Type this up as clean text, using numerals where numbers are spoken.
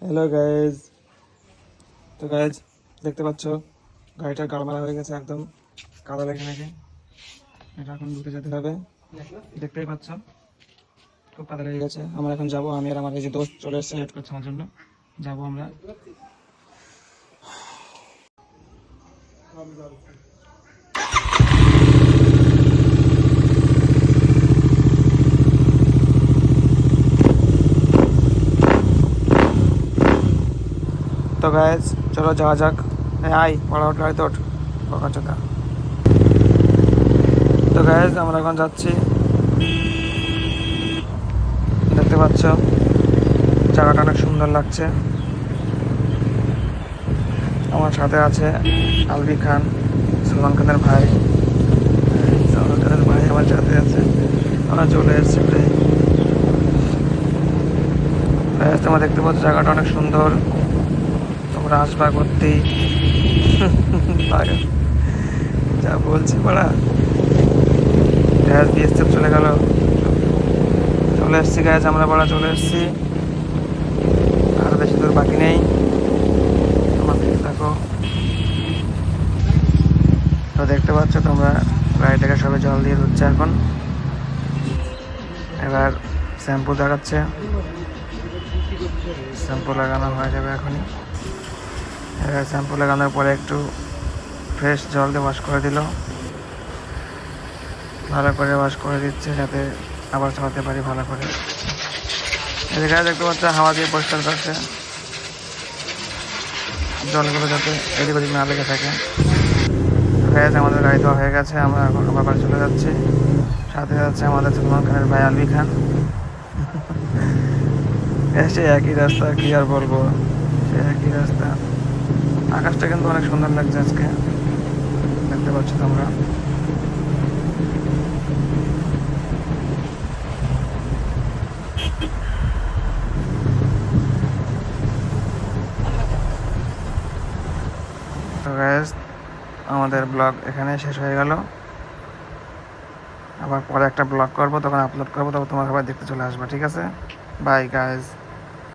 Hello guys. তো guys দেখতে পাচ্ছ গাড়িটা গাড়মারা হয়ে গেছে, একদম কাদা লেগে নাকি। এটা এখন ধুতে যেতে হবে, দেখতেই পাচ্ছ খুব কাদা লেগে গেছে। আমরা এখন যাবো, আমি আর আমার এই যে দোস্ত চলে এসেছে হেড করছে আমার জন্য, যাবো আমরা। তো গাইজ চলো যাওয়া যাক। আই পড়া উঠলে হয়তো বকাচোদা। তো গাইজ আমরা এখন যাচ্ছি, দেখতে পাচ্ছ জায়গাটা অনেক সুন্দর লাগছে। আমার সাথে আছে আলবি খান, সলমান খানের ভাই। সলমান খানের ভাই আমার সাথে আছে। আমরা চলে এসেছি প্রায়। তোমরা দেখতে পাচ্ছ জায়গাটা অনেক সুন্দর, তোমরা আসবা করতেই। যা বলছি পড়া। গ্যাস বিএসএফ চলে গেল, চলে এসছি গ্যাস, আমরা পড়া চলে এসছি। আর বেশি দূর বাকি নেই, তোমার দিকে থাকো। তো দেখতে পাচ্ছ তোমরা গাড়িটাকে সবাই জল দিয়ে ধুচ্ছে এখন। এবার শ্যাম্পু দেখাচ্ছে, শ্যাম্পু লাগানো হয়ে যাবে এখনই। এবার শ্যাম্পু লাগানোর পরে একটু ফ্রেশ জল দিয়ে ওয়াশ করে দিল, ভালো করে ওয়াশ করে দিচ্ছে যাতে আবার চালাতে পারি ভালো করে। এদিকে দেখতে পাচ্ছ হাওয়া দিয়ে পরিষ্কার করছে, জলগুলো যাতে এদিক ওদিক না লেগে থাকে। আমাদের গাড়ি ধোয়া হয়ে গেছে, আমরা এখন আবার বাড়ি চলে যাচ্ছি। সাথে যাচ্ছে আমাদের সলমান খানের ভাই আলবি খান। সে একই রাস্তা, কি আর বলবো, সে একই রাস্তা। আকাশটা কিন্তু অনেক সুন্দর লাগছে আজকে, দেখতে পাচ্ছ তোমরা। তো গাইস আমাদের ব্লগ এখানে শেষ হয়ে গেল। আবার পরে একটা ব্লগ করবো, তখন আপলোড করবো, তখন তোমার সবাই দেখতে চলে আসবে, ঠিক আছে? Bye guys.